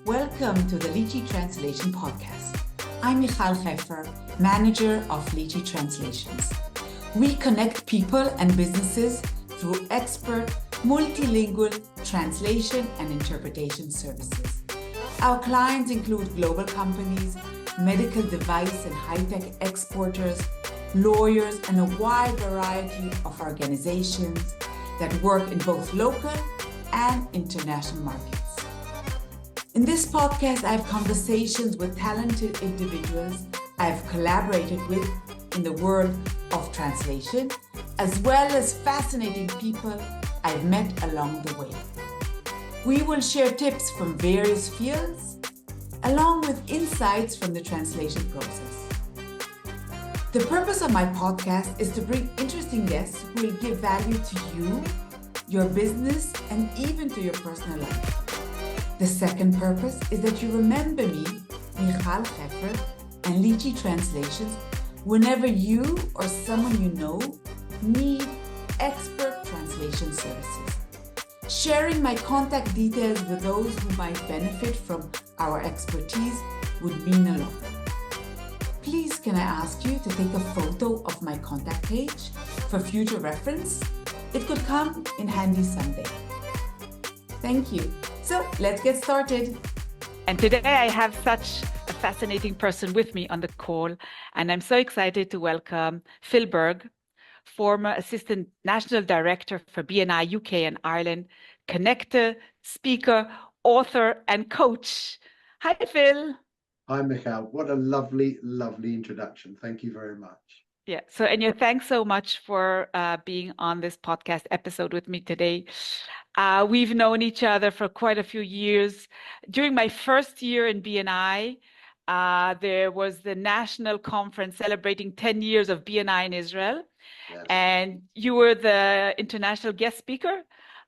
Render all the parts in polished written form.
Welcome to the Lichi Translation Podcast. I'm Mikhal Heffer, manager of Lichi Translations. We connect people and businesses through expert, multilingual translation and interpretation services. Our clients include global companies, medical device and high-tech exporters, lawyers, and a wide variety of organizations that work in both local and international markets. In this podcast, I have conversations with talented individuals I've collaborated with in the world of translation, as well as fascinating people I've met along the way. We will share tips from various fields, along with insights from the translation process. The purpose of my podcast is to bring interesting guests who will give value to you, your business, and even to your personal life. The second purpose is that you remember me, Mikhal Heffer, and Lichi Translations whenever you or someone you know need expert translation services. Sharing my contact details with those who might benefit from our expertise would mean a lot. Please, can I ask you to take a photo of my contact page for future reference? It could come in handy someday. Thank you. So let's get started. And today I have such a fascinating person with me on the call, and I'm so excited to welcome Phil Berg, former Assistant National Director for BNI UK and Ireland, connector, speaker, author, and coach. Hi, Phil. Hi, Mikhal. What a lovely, lovely introduction. Thank you very much. Yeah. So, and thanks so much for being on this podcast episode with me today. We've known each other for quite a few years. During my first year in BNI, there was the national conference celebrating 10 years of BNI in Israel. Yes. And you were the international guest speaker,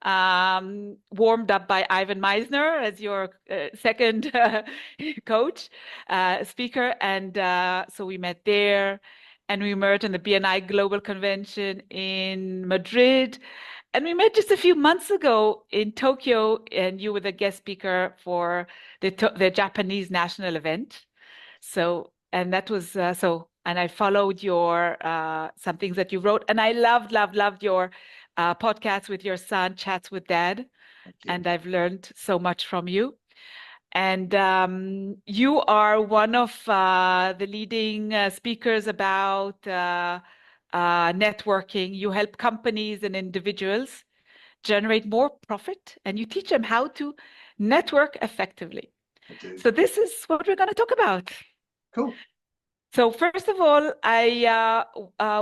warmed up by Ivan Meisner as your second coach, speaker. And so we met there. And we met in the BNI Global Convention in Madrid. And we met just a few months ago in Tokyo, and you were the guest speaker for the Japanese national event. So, and that was, and I followed your, some things that you wrote. And I loved your podcast with your son, Chats with Dad. And I've learned so much from you. And you are one of the leading speakers about networking. You help companies and individuals generate more profit, and you teach them how to network effectively. So this is what we're going to talk about. Cool. So first of all, I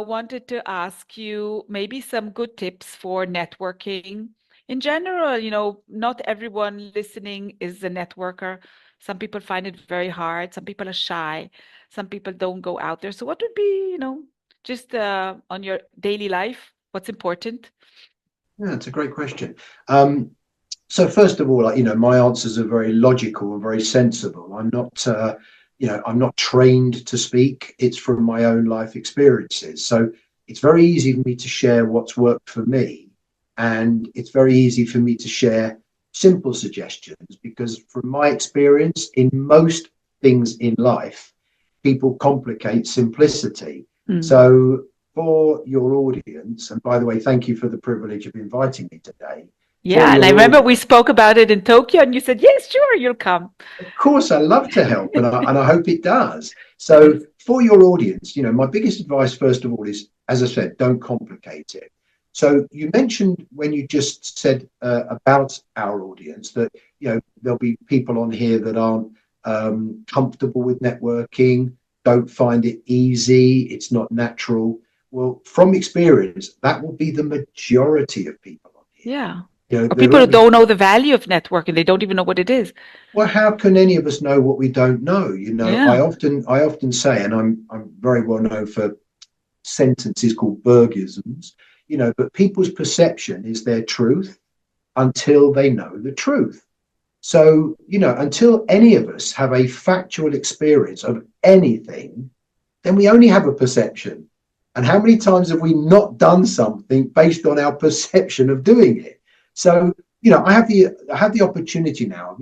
wanted to ask you maybe some good tips for networking. In general, not everyone listening is a networker. Some people find it very hard. Some people are shy. Some people don't go out there. So what would be, just on your daily life, what's important? Yeah, it's a great question. So first of all, my answers are very logical and very sensible. I'm not trained to speak. It's from my own life experiences. So it's very easy for me to share what's worked for me. And it's very easy for me to share simple suggestions because from my experience in most things in life, people complicate simplicity. So for your audience, and by the way, thank you for the privilege of inviting me today. Yeah, and I remember we spoke about it in Tokyo and you said, yes, sure, you'll come. Of course, I love to help and I hope it does. So for your audience, my biggest advice, first of all, is, as I said, don't complicate it. So you mentioned when you just said about our audience that, there'll be people on here that aren't comfortable with networking, don't find it easy, it's not natural. Well, from experience, that will be the majority of people on here. Yeah. People who don't know the value of networking, they don't even know what it is. Well, how can any of us know what we don't know? Yeah. I often say, and I'm very well known for sentences called Bergisms, but people's perception is their truth until they know the truth. So, until any of us have a factual experience of anything, then we only have a perception. And how many times have we not done something based on our perception of doing it? So, I have the opportunity now.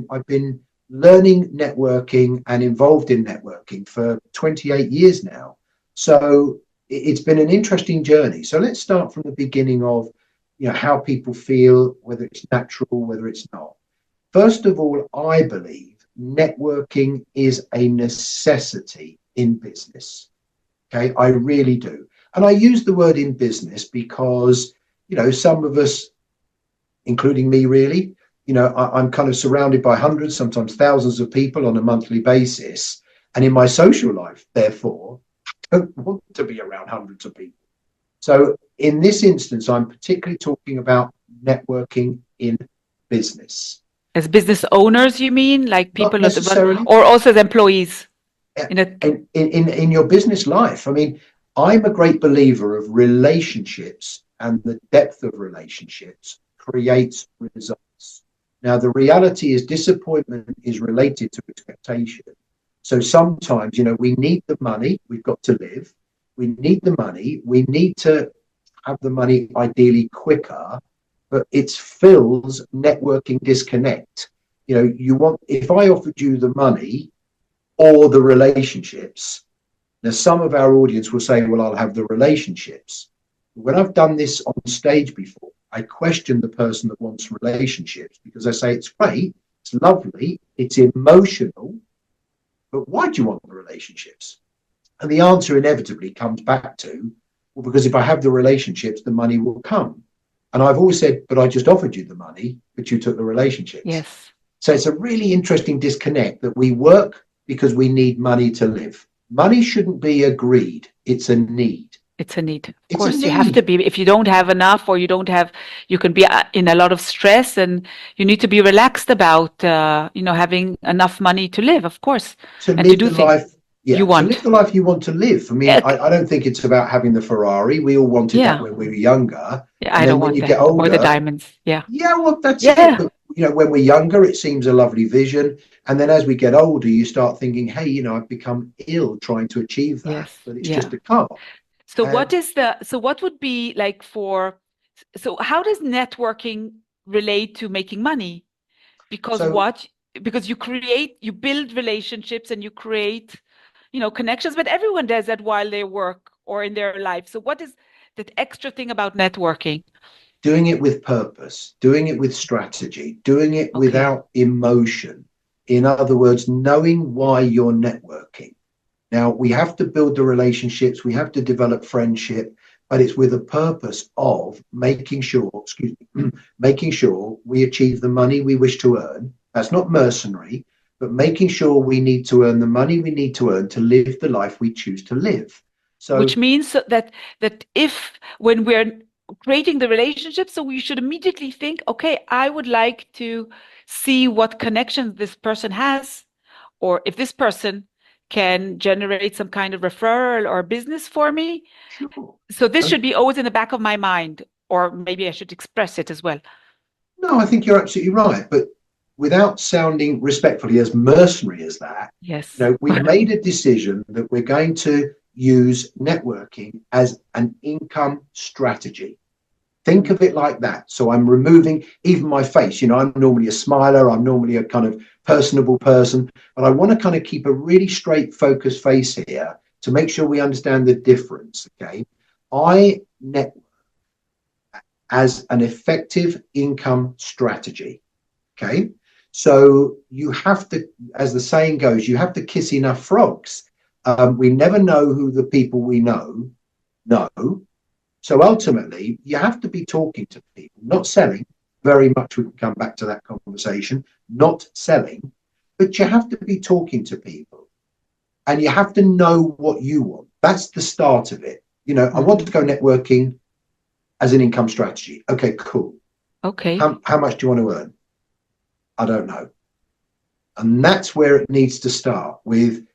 I've been learning networking and involved in networking for 28 years now. So it's been an interesting journey. So let's start from the beginning of, how people feel, whether it's natural, whether it's not. First of all, I believe networking is a necessity in business. Okay, I really do. And I use the word in business because, some of us, including me really, I'm kind of surrounded by hundreds, sometimes thousands of people on a monthly basis. And in my social life, therefore, I don't want to be around hundreds of people. So in this instance, I'm particularly talking about networking in business. As business owners, you mean, like people Not necessarily, or also as employees? in your business life. I mean, I'm a great believer of relationships, and the depth of relationships creates results. Now, the reality is disappointment is related to expectation. So sometimes, we need the money, we've got to live. We need the money, we need to have the money ideally quicker, but it's Phil's networking disconnect. If I offered you the money or the relationships, now some of our audience will say, well, I'll have the relationships. When I've done this on stage before, I question the person that wants relationships because I say, it's great, it's lovely, it's emotional, but why do you want the relationships? And the answer inevitably comes back to, well, because if I have the relationships, the money will come. And I've always said, but I just offered you the money, but you took the relationships. Yes. So it's a really interesting disconnect that we work because we need money to live. Money shouldn't be a greed. It's a need. It's a need. Of It's course, a you have need. to be. If you don't have enough, or you can be in a lot of stress, and you need to be relaxed about, having enough money to live, of course, To and to live do the things life, you to want. live the life you want to live. I mean, Yeah. I don't think it's about having the Ferrari. We all wanted Yeah. that when we were younger. Yeah, And I then don't when want you that. get Or the older, diamonds. Yeah. yeah, well, that's it. Yeah. But, when we're younger, it seems a lovely vision. And then as we get older, you start thinking, hey, I've become ill trying to achieve that, Yes. but it's Yeah. just a car. So And what would be like so how does networking relate to making money? Because so, because you build relationships and you create, connections, but everyone does that while they work or in their life. So what is that extra thing about networking? doing it with purpose, doing it with strategy, doing it Okay. without emotion. In other words, knowing why you're networking. Now, we have to build the relationships, we have to develop friendship, but it's with a purpose of making sure we achieve the money we wish to earn. That's not mercenary, but making sure we need to earn the money we need to earn to live the life we choose to live. So, Which means that if when we're creating the relationship, so we should immediately think, okay, I would like to see what connections this person has, or if this person can generate some kind of referral or business for me. sure. So this should be always in the back of my mind, or maybe I should express it as well. No, I think you're absolutely right. But without sounding respectfully as mercenary as that, Yes. we've made a decision that we're going to use networking as an income strategy. Think of it like that. So I'm removing even my face. I'm normally a smiler. I'm normally a kind of personable person, but I want to kind of keep a really straight, focused face here to make sure we understand the difference. Okay. I network as an effective income strategy. Okay. So you have to, as the saying goes, you have to kiss enough frogs. We never know who the people we know. So ultimately, you have to be talking to people, not selling. Very much we can come back to that conversation, not selling, but you have to be talking to people and you have to know what you want. That's the start of it. I want to go networking as an income strategy. Okay, cool. Okay. How much do you want to earn? I don't know. And that's where it needs to start with,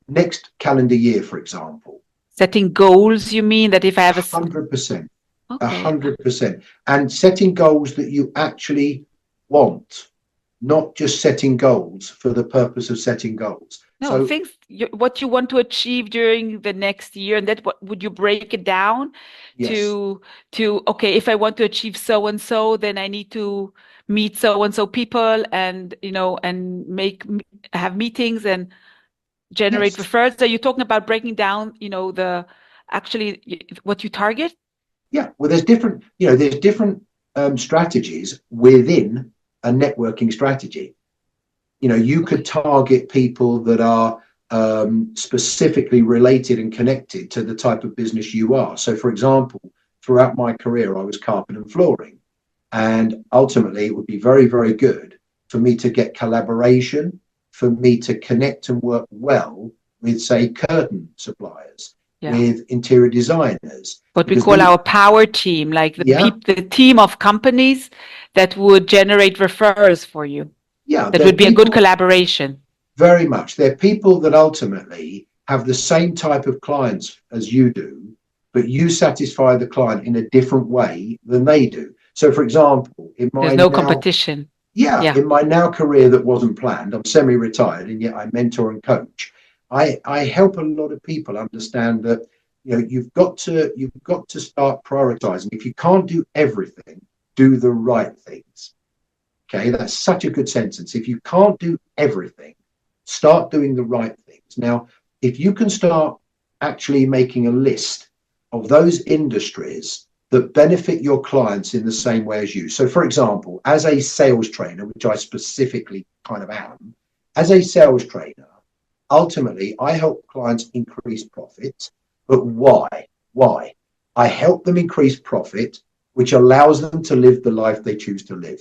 next calendar year, for example. Setting goals, you mean that if I have 100%. Okay. 100%. And setting goals that you actually want. not just setting goals for the purpose of setting goals. No, So things what you want to achieve during the next year, and that what would you break it down yes, to okay, if I want to achieve so and so, then I need to meet so and so people, and and have meetings and generate yes, referrals. Are you talking about breaking down, the actually what you target? yeah. Well, there's different strategies within a networking strategy. You could target people that are specifically related and connected to the type of business you are. So, for example, throughout my career, I was carpet and flooring. And ultimately, it would be very, very good for me to get collaboration, for me to connect and work well with, say, curtain suppliers, Yeah. with interior designers. What we call our power team, like the team of companies that would generate referrals for you. Yeah, That would be a good collaboration. Very much. They're people that ultimately have the same type of clients as you do, but you satisfy the client in a different way than they do. So, for example, There's no competition. Yeah, in my now career that wasn't planned, I'm semi-retired, and yet I mentor and coach. I help a lot of people understand that you've got to start prioritizing. If you can't do everything, do the right things. Okay, that's such a good sentence. If you can't do everything, start doing the right things. Now, if you can start actually making a list of those industries that benefit your clients in the same way as you. So, for example, as a sales trainer, which I specifically kind of am, as a sales trainer, ultimately, I help clients increase profit. But why? Why? I help them increase profit, which allows them to live the life they choose to live.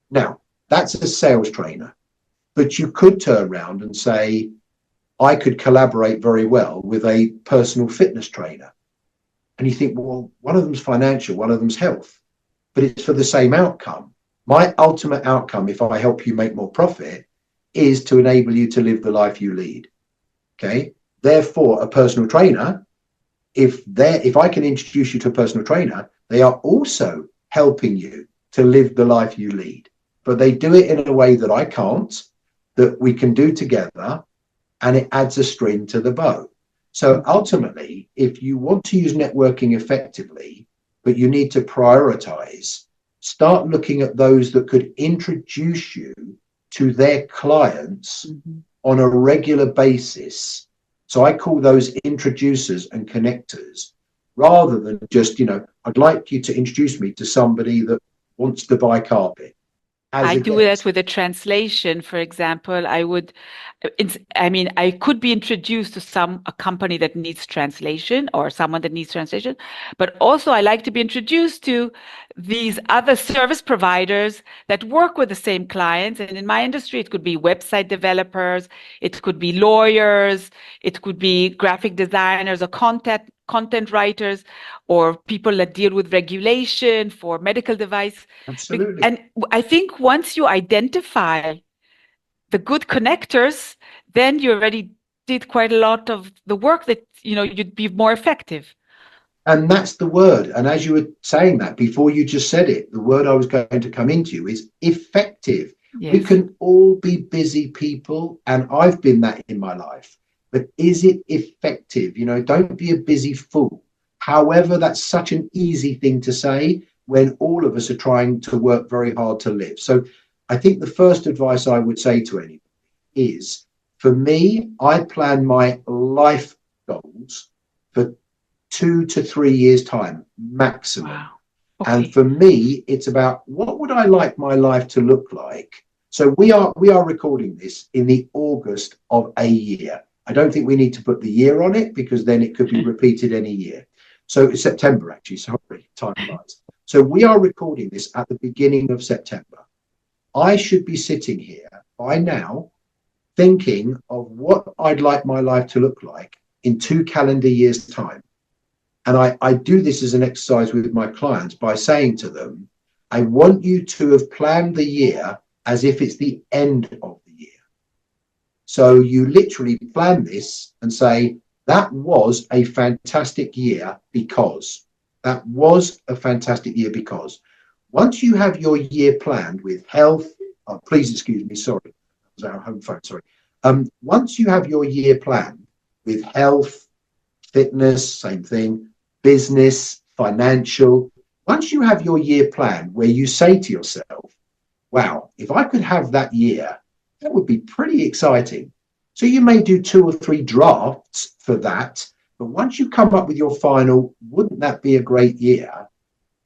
Now, that's a sales trainer, but you could turn around and say, I could collaborate very well with a personal fitness trainer. And you think, well, one of them's financial, one of them's health, but it's for the same outcome. My ultimate outcome, if I help you make more profit, is to enable you to live the life you lead. Okay. Therefore, a personal trainer, if I can introduce you to a personal trainer, they are also helping you to live the life you lead. But they do it in a way that I can't, that we can do together, and it adds a string to the bow. So ultimately, if you want to use networking effectively, but you need to prioritize, start looking at those that could introduce you to their clients on a regular basis. So I call those introducers and connectors, rather than just, I'd like you to introduce me to somebody that wants to buy carpet. I do that with a translation, for example. I could be introduced to a company that needs translation or someone that needs translation, but also I like to be introduced to these other service providers that work with the same clients. And in my industry, it could be website developers, it could be lawyers, it could be graphic designers or content writers, or people that deal with regulation for medical device. Absolutely. And I think once you identify the good connectors, then you already did quite a lot of the work that, you'd be more effective. And that's the word. And as you were saying that before you just said it, the word I was going to come into is effective. Yes. We can all be busy people, and I've been that in my life. But is it effective? Don't be a busy fool. However, that's such an easy thing to say when all of us are trying to work very hard to live. So I think the first advice I would say to anybody is, for me, I plan my life goals for 2 to 3 years' time, maximum. Wow. Okay. And for me, it's about, what would I like my life to look like? So we are recording this in the August of a year. I don't think we need to put the year on it, because then it could be repeated any year. So it's September, actually. Sorry, time flies. So we are recording this at the beginning of September. I should be sitting here by now thinking of what I'd like my life to look like in 2 calendar years' time. And I do this as an exercise with my clients by saying to them, I want you to have planned the year as if it's the end of the year. So you literally plan this and say, that was a fantastic year because. That was a fantastic year because. Once you have your year planned with health, please excuse me, sorry, that was our home phone, sorry. Once you have your year plan with health, fitness, same thing, business, financial, once you have your year plan where you say to yourself, wow, if I could have that year, that would be pretty exciting. So you may do 2 or 3 drafts for that, but once you come up with your final, wouldn't that be a great year?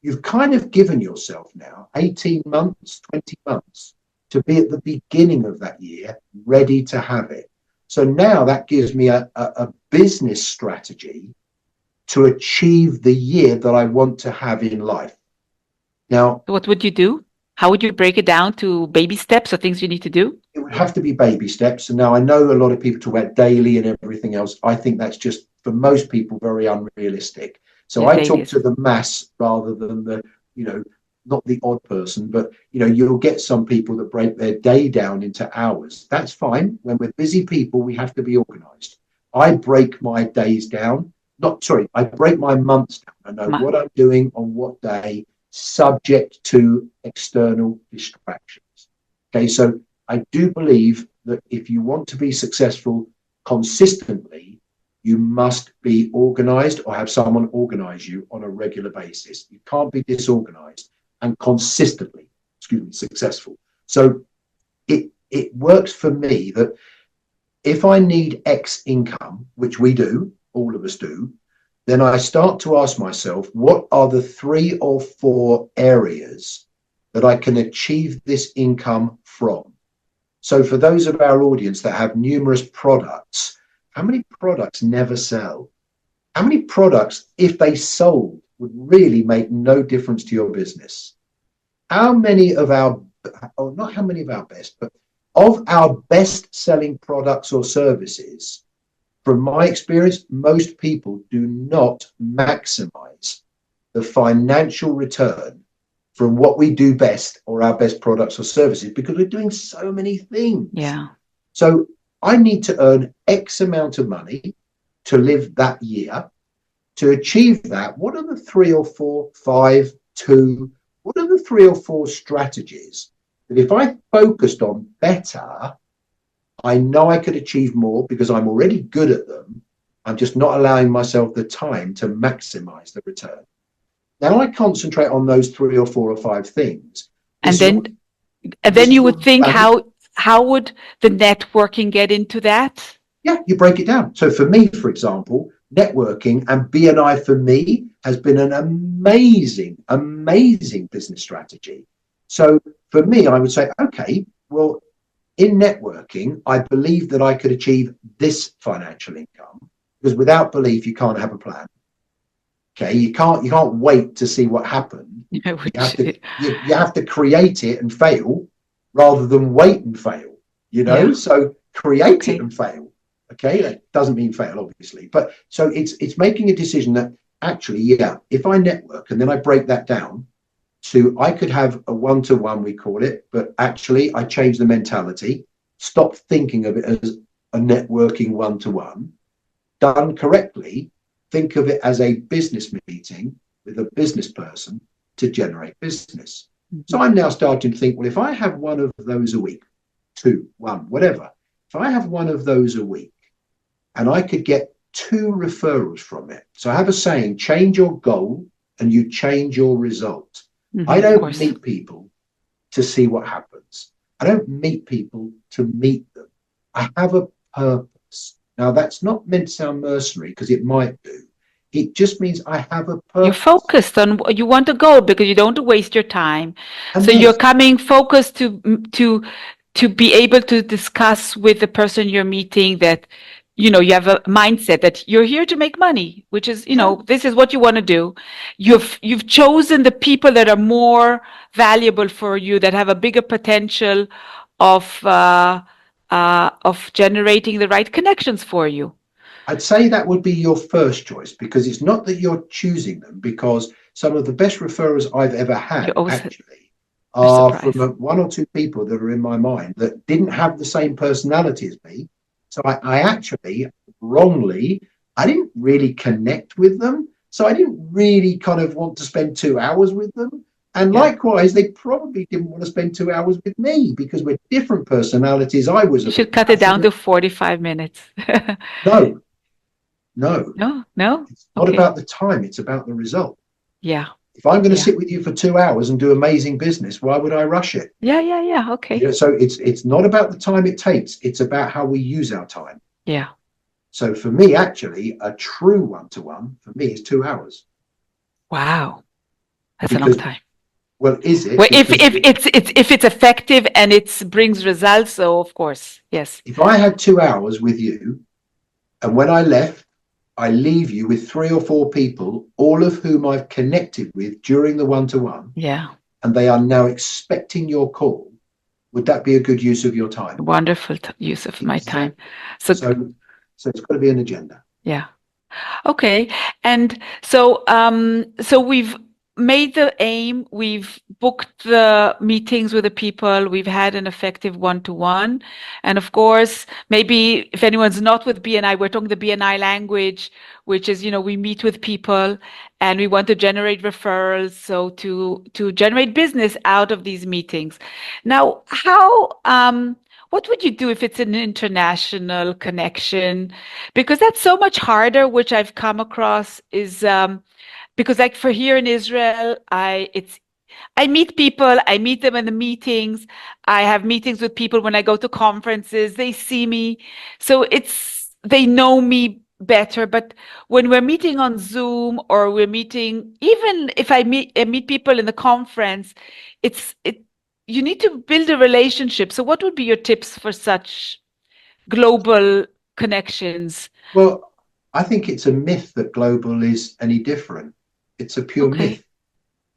You've kind of given yourself now 18 months, 20 months to be at the beginning of that year, ready to have it. So now that gives me a business strategy to achieve the year that I want to have in life. Now, what would you do? How would you break it down to baby steps or things you need to do? It would have to be baby steps. And now I know a lot of people talk about daily and everything else. I think that's just, for most people, very unrealistic. So I talk to the mass rather than the, not the odd person, but, you'll get some people that break their day down into hours. That's fine. When we're busy people, we have to be organized. I break my days down. I break my months down. I know what I'm doing on what day, subject to external distractions. Okay, so I do believe that if you want to be successful consistently, you must be organized or have someone organize you on a regular basis. You can't be disorganized and consistently, successful. So it works for me that if I need X income, which we do, all of us do, then I start to ask myself, what are the 3 or 4 areas that I can achieve this income from? So for those of our audience that have numerous products, how many products never sell? How many products, if they sold, would really make no difference to your business? How many of our, or not how many of our best, but of our best selling products or services, from my experience, most people do not maximize the financial return from what we do best or our best products or services because we're doing so many things. Yeah. So I need to earn X amount of money to live that year. To achieve that, what are the 3 or 4, 5, 2, what are the 3 or 4 strategies that if I focused on better, I know I could achieve more because I'm already good at them. I'm just not allowing myself the time to maximize the return. Now I concentrate on those 3 or 4 or 5 things. And then you would think, how would the networking get into that? Yeah, you break it down. So for me, for example, networking and BNI for me has been an amazing, amazing business strategy. So for me, I would say, okay, well, in networking, I believe that I could achieve this financial income because without belief, you can't have a plan. Okay, you can't wait to see what happened. You have to create it and fail rather than wait and fail. So create it and fail. Okay, that doesn't mean fail, obviously, but so it's making a decision that actually, if I network and then I break that down to I could have a one-to-one, we call it, but actually I change the mentality, stop thinking of it as a networking one-to-one, done correctly, think of it as a business meeting with a business person to generate business. Mm-hmm. So I'm now starting to think, well, if I have one of those a week, 2, 1, whatever, if I have one of those a week and I could get 2 referrals from it. So I have a saying, change your goal and you change your result. Mm-hmm, I don't meet people to see what happens. I don't meet people to meet them. I have a purpose. Now, that's not meant to sound mercenary because it might do. It just means I have a purpose. You're focused on what you want to go because you don't want to waste your time. And so you're coming focused to be able to discuss with the person you're meeting that, you have a mindset that you're here to make money, which is, this is what you want to do. You've chosen the people that are more valuable for you, that have a bigger potential of generating the right connections for you. I'd say that would be your first choice because it's not that you're choosing them, because some of the best referrals I've ever had actually are from 1 or 2 people that are in my mind that didn't have the same personality as me. So I actually wrongly, I didn't really connect with them. So I didn't really kind of want to spend 2 hours with them. And likewise, they probably didn't want to spend 2 hours with me because we're different personalities. I was. You should cut it down to 45 minutes. No. No. It's not about the time. It's about the result. Yeah. If I'm going to sit with you for 2 hours and do amazing business, why would I rush it? Yeah. Okay. You know, so it's not about the time it takes. It's about how we use our time. Yeah. So for me, actually, a true one-to-one for me is 2 hours. Wow. That's a long time. Well, is it? Well, if it's effective and it brings results, so of course, yes. If I had 2 hours with you, and when I left, I leave you with 3 or 4 people, all of whom I've connected with during the one-to-one. Yeah. And they are now expecting your call. Would that be a good use of your time? Wonderful use of my time. So it's got to be an agenda. Yeah. Okay. And so we've made the aim, we've booked the meetings with the people, we've had an effective one-to-one. And of course, maybe if anyone's not with BNI, we're talking the BNI language, which is, we meet with people and we want to generate referrals. So to generate business out of these meetings. Now, what would you do if it's an international connection? Because that's so much harder, which I've come across is, because like for here in Israel, I meet people, I meet them in the meetings. I have meetings with people when I go to conferences, they see me. So they know me better. But when we're meeting on Zoom or we're meeting, even if I meet people in the conference, you need to build a relationship. So what would be your tips for such global connections? Well, I think it's a myth that global is any different. It's a pure myth,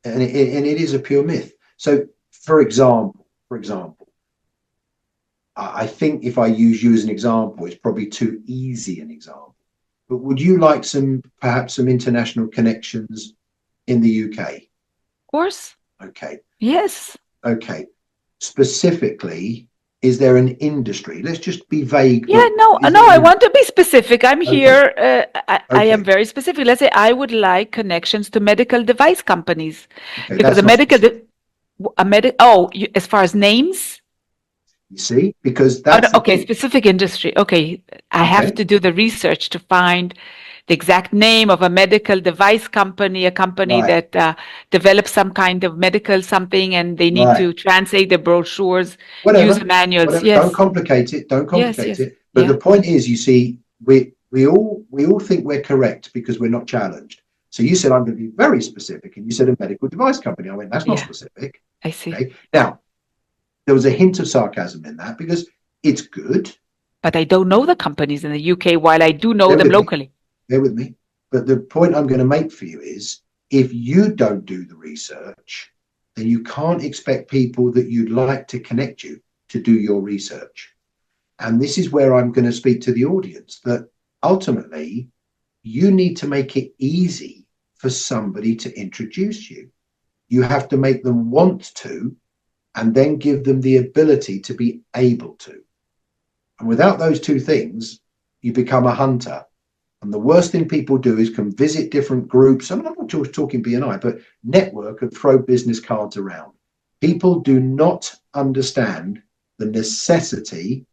and it is a pure myth. So, for example, I think if I use you as an example, it's probably too easy an example. But would you like perhaps some international connections in the UK? Of course. Okay. Yes. Okay. Specifically, is there an industry? Let's just be vague. Yeah, no, I want to be specific. I'm here. I am very specific. Let's say I would like connections to medical device companies, because as far as names. You see, because that's specific industry. Okay, I have to do the research to find the exact name of a medical device company, a company that develops some kind of medical something, and they need to translate the brochures, user manuals. Yes. Don't complicate it. But the point is, you see, we all think we're correct because we're not challenged. So you said, I'm going to be very specific, and you said a medical device company. I went, that's not specific. I see. Okay. Now, there was a hint of sarcasm in that because it's good. But I don't know the companies in the UK, while I do know them locally. Bear with me. But the point I'm going to make for you is, if you don't do the research, then you can't expect people that you'd like to connect you to do your research. And this is where I'm going to speak to the audience, that ultimately you need to make it easy for somebody to introduce you. You have to make them want to, and then give them the ability to be able to. And without those two things, you become a hunter. And the worst thing people do is can visit different groups. I'm not just talking BNI, but network and throw business cards around. People do not understand the necessity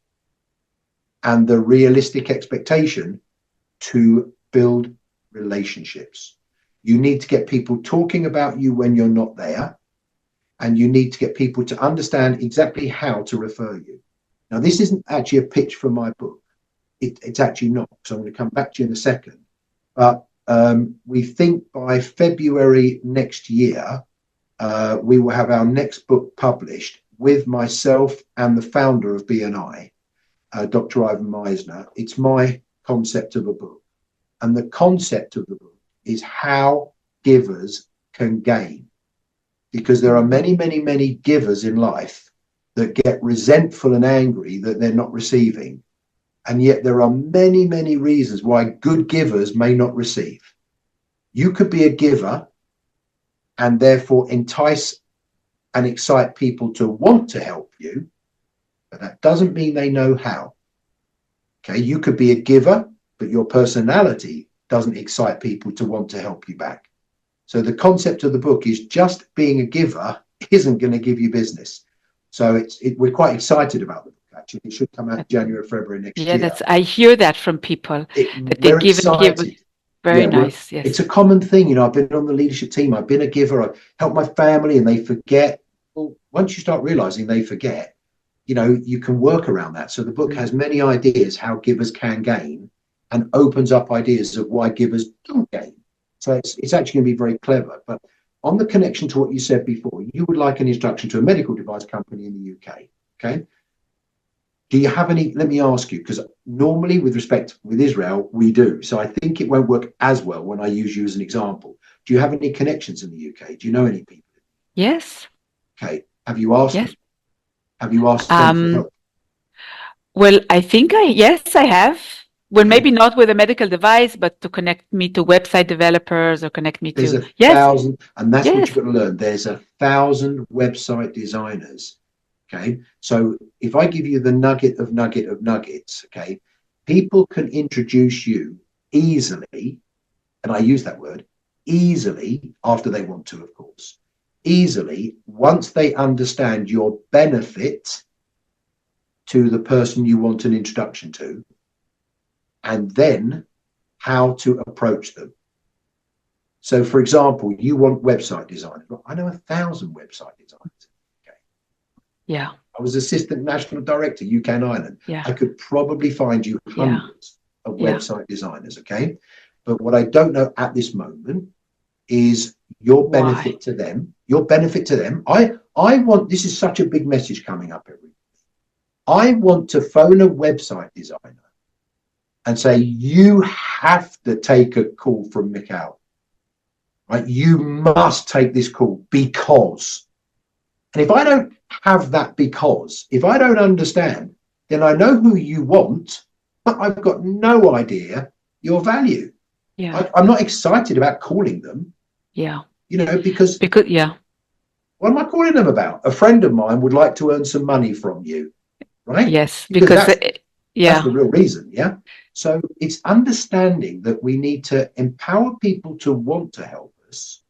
and the realistic expectation to build relationships. You need to get people talking about you when you're not there. And you need to get people to understand exactly how to refer you. Now, this isn't actually a pitch for my book. It's actually not. So I'm going to come back to you in a second. But we think by February next year, we will have our next book published with myself and the founder of BNI, Dr. Ivan Meisner. It's my concept of a book. And the concept of the book is how givers can gain. Because there are many, many, many givers in life that get resentful and angry that they're not receiving. And yet there are many, many reasons why good givers may not receive. You could be a giver and therefore entice and excite people to want to help you, but that doesn't mean they know how. Okay, you could be a giver, but your personality doesn't excite people to want to help you back. So the concept of the book is just being a giver isn't going to give you business. So we're quite excited about the book, actually. It should come out January, February next year. Yeah, I hear that from people. That they we're give excited. And give. Very nice. Yes. It's a common thing. You know, I've been on the leadership team. I've been a giver. I've helped my family and they forget. Well, once you start realizing they forget, you know, you can work around that. So the book has many ideas how givers can gain and opens up ideas of why givers don't gain. So it's actually going to be very clever. But on the connection to what you said before, you would like an introduction to a medical device company in the UK. Okay. Do you have any? Let me ask you, because normally with respect with Israel, we do. So I think it won't work as well when I use you as an example. Do you have any connections in the UK? Do you know any people? Yes. Okay. Have you asked Yes. them? Have you asked them for help? Well, I think yes, I have. Well, maybe not with a medical device, but to connect me to website developers or connect me There's to. a thousand, and that's what Yes. you've got to learn. There's 1,000 website designers. Okay. So if I give you the nugget of nuggets, okay, people can introduce you easily, and I use that word easily after they want to, of course, easily once they understand your benefit to the person you want an introduction to, and then how to approach them. So, for example, you want website designers. Well, I know 1,000 website designers. Okay. Yeah. I was assistant national director, UK and Ireland. Yeah. I could probably find you hundreds of website designers. Okay. But what I don't know at this moment is your benefit to them. Your benefit to them. I want, this is such a big message coming up every week. I want to phone a website designer and say, you have to take a call from Mikhal. Right? You must take this call because. And if I don't have that because, if I don't understand, then I know who you want, but I've got no idea your value. Yeah. I'm not excited about calling them. Yeah. You know, because yeah. What am I calling them about? A friend of mine would like to earn some money from you, right? Yes, because that's the real reason. Yeah. So it's understanding that we need to empower people to want to help us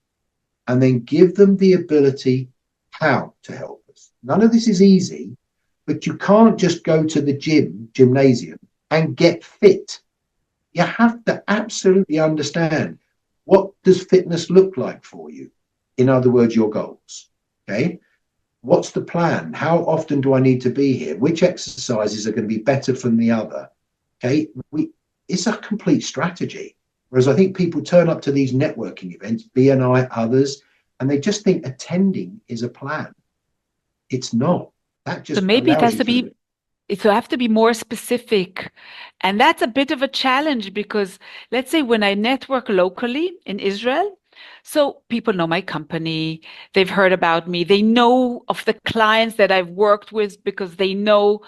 and then give them the ability how to help us. None of this is easy, but you can't just go to the gymnasium and get fit. You have to absolutely understand, what does fitness look like for you? In other words, your goals. Okay. What's the plan? How often do I need to be here? Which exercises are going to be better than the other? Okay. It's a complete strategy. Whereas I think people turn up to these networking events, BNI, others, and they just think attending is a plan. It's not. That just so maybe it has to be. So I have to be more specific. And that's a bit of a challenge because let's say when I network locally in Israel, so people know my company, they've heard about me, they know of the clients that I've worked with because they know,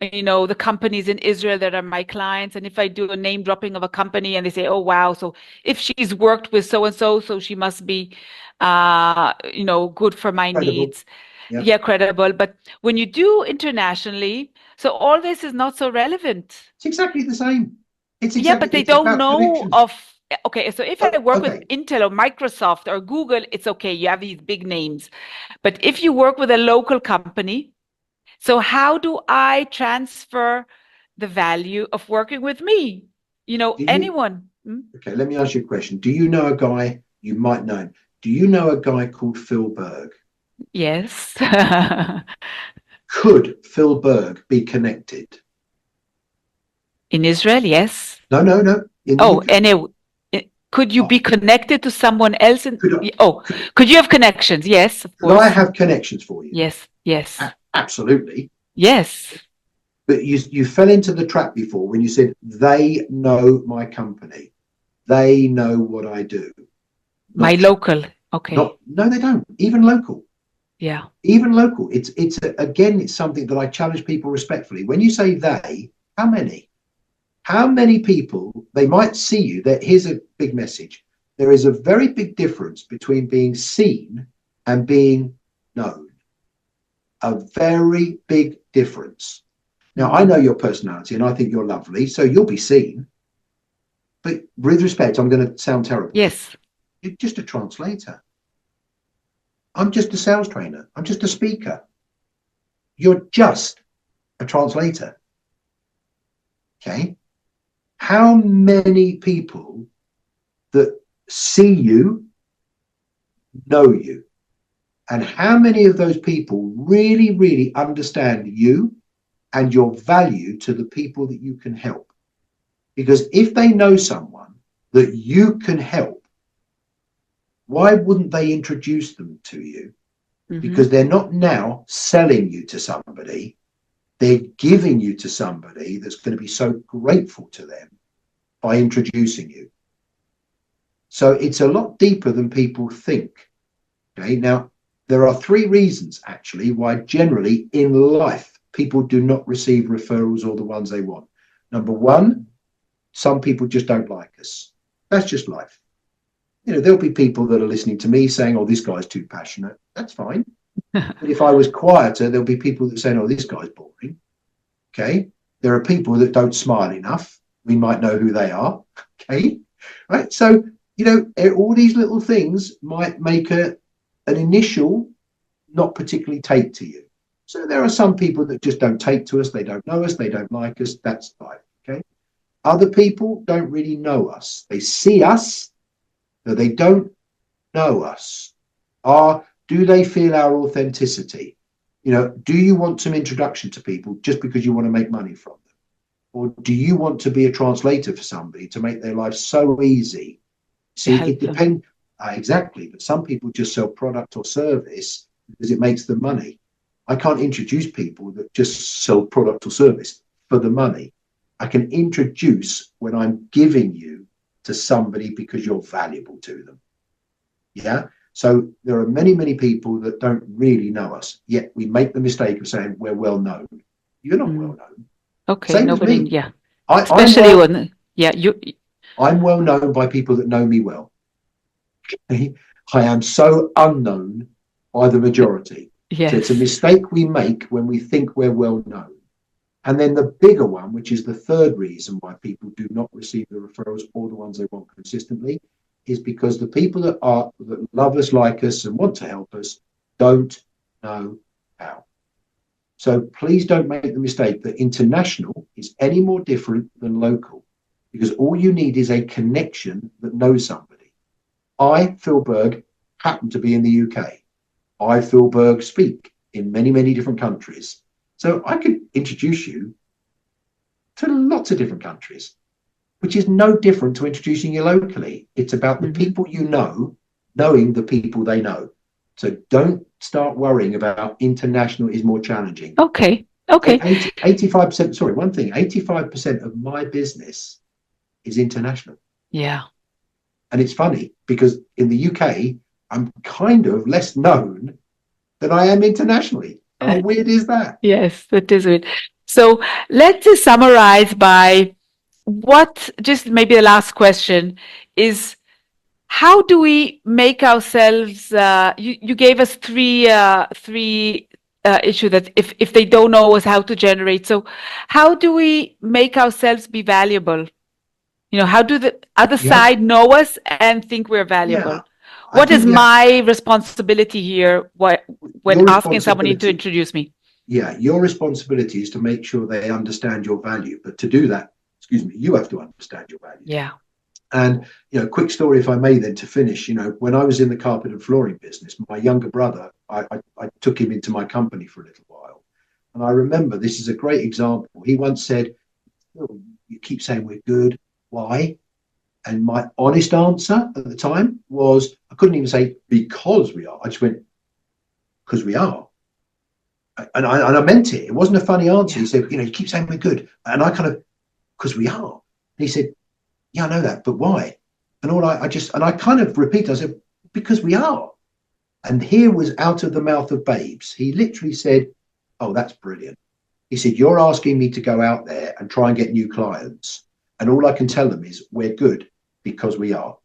the companies in Israel that are my clients. And if I do a name dropping of a company and they say, oh, wow, so if she's worked with so-and-so, so she must be, good for my needs. Yeah, credible. But when you do internationally, so all this is not so relevant. It's exactly the same. But they don't know of. Okay, so if I work with Intel or Microsoft or Google, it's okay. You have these big names. But if you work with a local company, so how do I transfer the value of working with me? Anyone. Okay, let me ask you a question. Do you know a guy, you might know him, do you know a guy called Phil Berg? Yes. Could Phil Berg be connected? In Israel, yes. No. Could you be connected to someone else? Could you have connections? Yes, of course. Could I have connections for you? Yes. Absolutely. Yes. But you fell into the trap before when you said, they know my company. They know what I do. My local. Okay. No, they don't. Even local. Yeah. Even local. It's something that I challenge people respectfully. When you say they, how many? How many people, they might see you, that here's a big message. There is a very big difference between being seen and being known. A very big difference. Now, I know your personality and I think you're lovely, so you'll be seen. But with respect, I'm going to sound terrible. Yes. You're just a translator. I'm just a sales trainer. I'm just a speaker. You're just a translator. Okay. How many people that see you know you? And how many of those people really, really understand you and your value to the people that you can help? Because if they know someone that you can help, why wouldn't they introduce them to you? Because they're not now selling you to somebody. They're giving you to somebody that's going to be so grateful to them by introducing you. So it's a lot deeper than people think. Okay. Now, there are 3 reasons actually why generally in life people do not receive referrals or the ones they want. Number 1, some people just don't like us. That's just life. You know, there'll be people that are listening to me saying, oh, this guy's too passionate. That's fine. But if I was quieter, there'll be people that say, oh, this guy's boring. Okay. There are people that don't smile enough. We might know who they are. Okay. Right. So, you know, all these little things might make an initial not particularly take to you. So there are some people that just don't take to us. They don't know us. They don't like us. That's life. Okay. Other people don't really know us. They see us, but they don't know us. Do they feel our authenticity? You know, do you want some introduction to people just because you want to make money from them? Or do you want to be a translator for somebody to make their life so easy? See, it depends. Exactly. But some people just sell product or service because it makes them money. I can't introduce people that just sell product or service for the money. I can introduce when I'm giving you to somebody because you're valuable to them. Yeah. So there are many, many people that don't really know us, yet we make the mistake of saying we're well known. You're not well known. Okay. Same Nobody, as me. yeah. Especially when, yeah, I'm well known by people that know me well. I am so unknown by the majority. yes. So it's a mistake we make when we think we're well known. And then the bigger one, which is the 3rd reason why people do not receive the referrals or the ones they want consistently, is because the people that love us, like us, and want to help us don't know how. So please don't make the mistake that international is any more different than local, because all you need is a connection that knows somebody. I, Phil Berg, happen to be in the UK. I, Phil Berg, speak in many, many different countries. So I could introduce you to lots of different countries, which is no different to introducing you locally. It's about the people you know, knowing the people they know. So don't start worrying about international is more challenging. Okay. Okay. 85%, sorry, one thing, 85% of my business is international. Yeah. And it's funny because in the UK, I'm kind of less known than I am internationally. How weird is that? Yes, that is it. So let's just summarize by just maybe the last question is, how do we make ourselves, you gave us three issues that if they don't know us how to generate. So how do we make ourselves be valuable? You know, how do the other side know us and think we're valuable? Yeah, what is my responsibility here when asking somebody to introduce me? Yeah, your responsibility is to make sure they understand your value. But to do that, you have to understand your value. Yeah. And, quick story, if I may, then to finish, when I was in the carpet and flooring business, my younger brother, I took him into my company for a little while. And I remember, this is a great example. He once said, oh, you keep saying we're good. Why? And my honest answer at the time was, I couldn't even say because we are. I just went, because we are. And I meant it. It wasn't a funny answer. Yeah. He said, you keep saying we're good. And I kind of, because we are. And he said, yeah, I know that, but why? And I kind of repeated, I said, because we are. And here was out of the mouth of babes. He literally said, oh, that's brilliant. He said, you're asking me to go out there and try and get new clients. And all I can tell them is we're good because we are.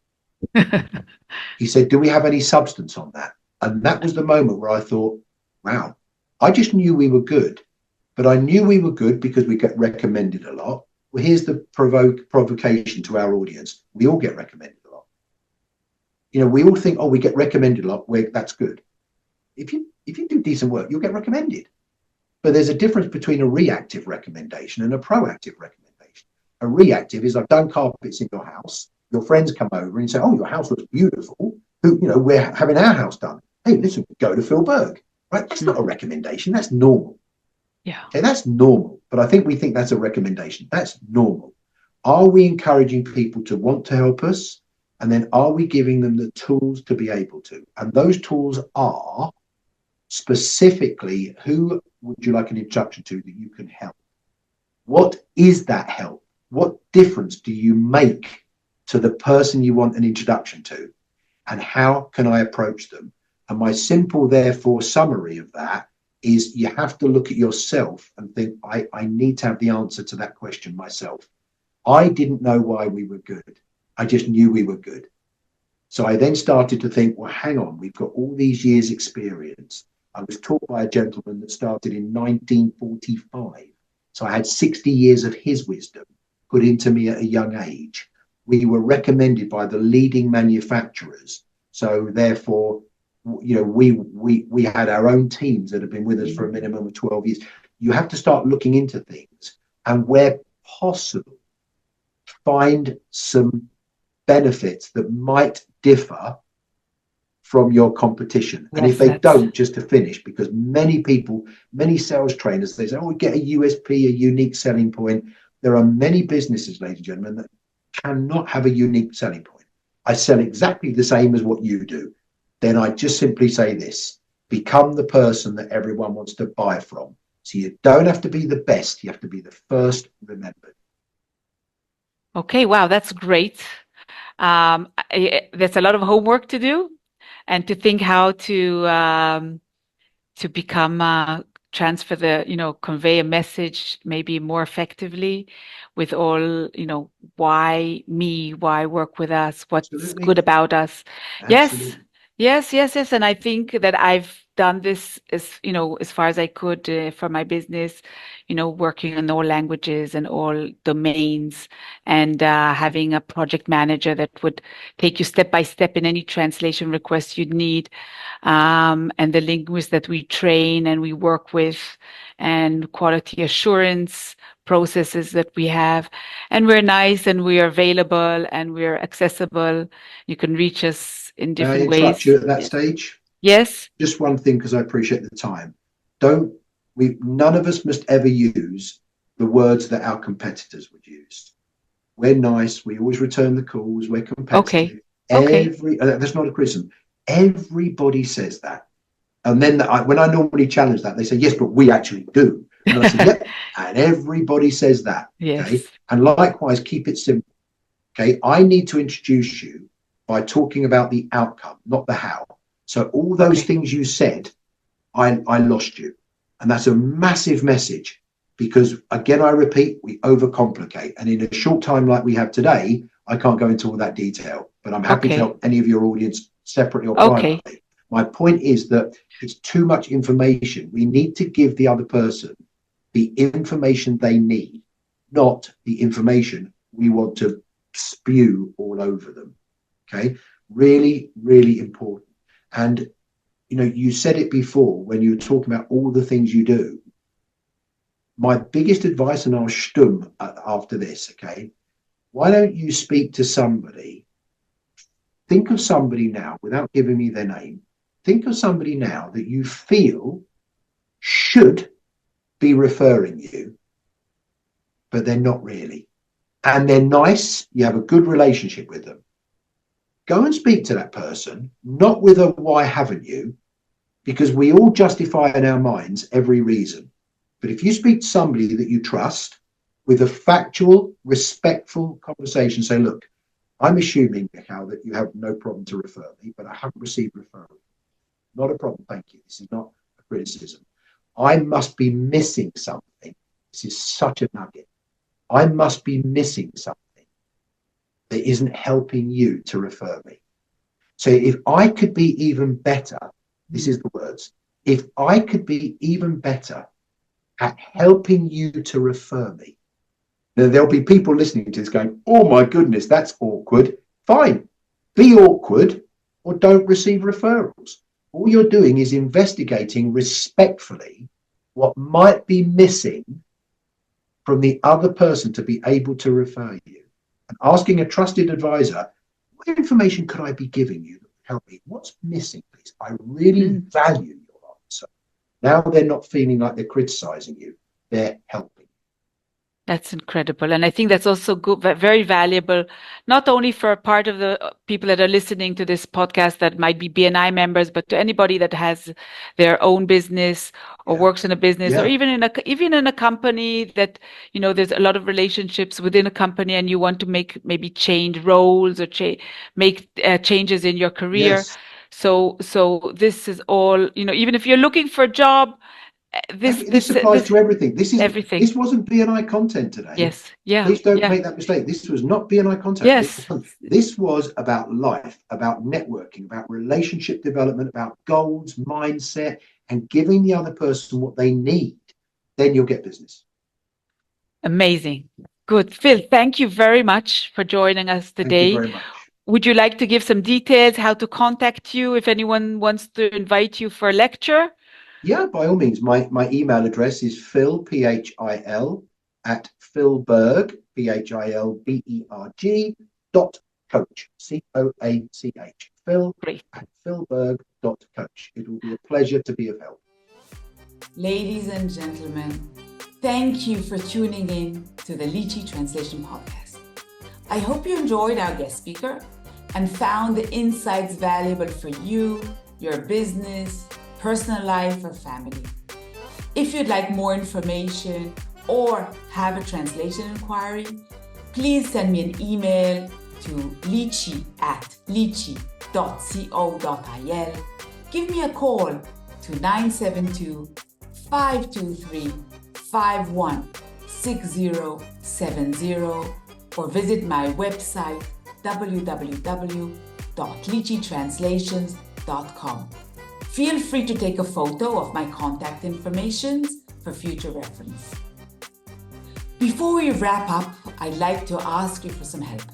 He said, do we have any substance on that? And that was the moment where I thought, wow, I just knew we were good, but I knew we were good because we get recommended a lot. Well, here's the provocation to our audience. We all get recommended a lot. we all think, oh, we get recommended a lot. That's good. If you do decent work, you'll get recommended. But there's a difference between a reactive recommendation and a proactive recommendation. A reactive is, I've done carpets in your house. Your friends come over and say, oh, your house looks beautiful. We're having our house done. Hey, listen, go to Phil Berg. Right? That's not a recommendation. That's normal. Yeah. Okay, that's normal. But I think we think that's a recommendation. That's normal. Are we encouraging people to want to help us? And then are we giving them the tools to be able to? And those tools are specifically, who would you like an introduction to that you can help? What is that help? What difference do you make to the person you want an introduction to? And how can I approach them? And my simple, therefore, summary of that is you have to look at yourself and think, I need to have the answer to that question myself. I didn't know why we were good. I just knew we were good. So I then started to think, well, hang on, we've got all these years experience. I was taught by a gentleman that started in 1945. So I had 60 years of his wisdom put into me at a young age. We were recommended by the leading manufacturers. So therefore, we had our own teams that have been with us for a minimum of 12 years. You have to start looking into things and, where possible, find some benefits that might differ from your competition. And if they don't, just to finish, because many people, many sales trainers, they say, oh, we get a USP, a unique selling point. There are many businesses, ladies and gentlemen, that cannot have a unique selling point. I sell exactly the same as what you do. Then I just simply say this: become the person that everyone wants to buy from. So you don't have to be the best, you have to be the first remembered. Okay, wow, that's great. There's a lot of homework to do, and to think how to become transfer the convey a message maybe more effectively, with all why me, why work with us, what's Absolutely. good about us. Absolutely. Yes, and I think that I've done this as far as I could for my business, working in all languages and all domains, and having a project manager that would take you step by step in any translation request you'd need, and the linguists that we train and we work with, and quality assurance processes that we have. And we're nice, and we are available, and we're accessible. You can reach us in different ways. May I interrupt you at that stage? Yes. Just one thing, because I appreciate the time. None of us must ever use the words that our competitors would use. We're nice. We always return the calls. We're competitive. Okay. That's not a criticism. Everybody says that. And then when I normally challenge that, they say, yes, but we actually do. And I say, yep. And everybody says that. Yes. Okay. And likewise, keep it simple. Okay. I need to introduce you by talking about the outcome, not the how. So all those things you said, I lost you. And that's a massive message, because, again, I repeat, we overcomplicate. And in a short time like we have today, I can't go into all that detail, but I'm happy to help any of your audience separately or privately. My point is that it's too much information. We need to give the other person the information they need, not the information we want to spew all over them. Okay, really, really important. And you said it before when you were talking about all the things you do. My biggest advice, and I'll stum after this, okay? Why don't you speak to somebody? Think of somebody now, without giving me their name. Think of somebody now that you feel should be referring you, but they're not really. And they're nice. You have a good relationship with them. Go and speak to that person, not with a why haven't you, because we all justify in our minds every reason. But if you speak to somebody that you trust with a factual, respectful conversation, say, look, I'm assuming, Mikhal, that you have no problem to refer me, but I haven't received referral. Not a problem, thank you. This is not a criticism. I must be missing something. This is such a nugget. I must be missing something that isn't helping you to refer me. So if I could be even better, this is the words, if I could be even better at helping you to refer me, then there'll be people listening to this going, oh my goodness, that's awkward. Fine, be awkward, or don't receive referrals. All you're doing is investigating respectfully what might be missing from the other person to be able to refer you, and asking a trusted advisor, what information could I be giving you that would help me? What's missing, please? I really value your answer. Now they're not feeling like they're criticizing you, they're helping. That's incredible. And I think that's also good, very valuable, not only for part of the people that are listening to this podcast that might be BNI members, but to anybody that has their own business or works in a business or even in a company that, you know, there's a lot of relationships within a company and you want to maybe change roles or make changes in your career. Yes. So this is all, you know, even if you're looking for a job, this applies to everything. This is everything. This wasn't BNI content today. Yes. Yeah. Please don't make that mistake. This was not BNI content. Yes. This was about life, about networking, about relationship development, about goals, mindset, and giving the other person what they need. Then you'll get business. Amazing. Good. Phil, thank you very much for joining us today. Thank you very much. Would you like to give some details, how to contact you if anyone wants to invite you for a lecture? Yeah, by all means. My email address is Phil, PHIL, at Phil Berg, PHILBERG, .coach, COACH. Phil at philberg.coach. It will be a pleasure to be of help. Ladies and gentlemen, thank you for tuning in to the Lichi Translation Podcast. I hope you enjoyed our guest speaker and found the insights valuable for you, your business, personal life, or family. If you'd like more information or have a translation inquiry, please send me an email to lichi@lichi.co.il. Give me a call to 972-523-516070 or visit my website www.lichitranslations.com. Feel free to take a photo of my contact information for future reference. Before we wrap up, I'd like to ask you for some help.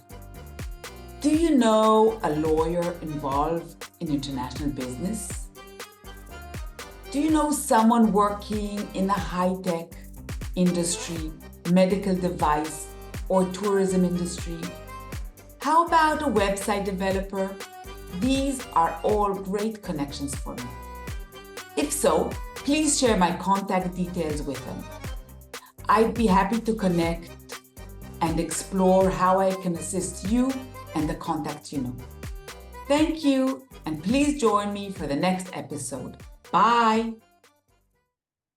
Do you know a lawyer involved in international business? Do you know someone working in the high-tech industry, medical device, or tourism industry? How about a website developer? These are all great connections for me. If so, please share my contact details with them. I'd be happy to connect and explore how I can assist you and the contacts you know. Thank you, and please join me for the next episode. Bye.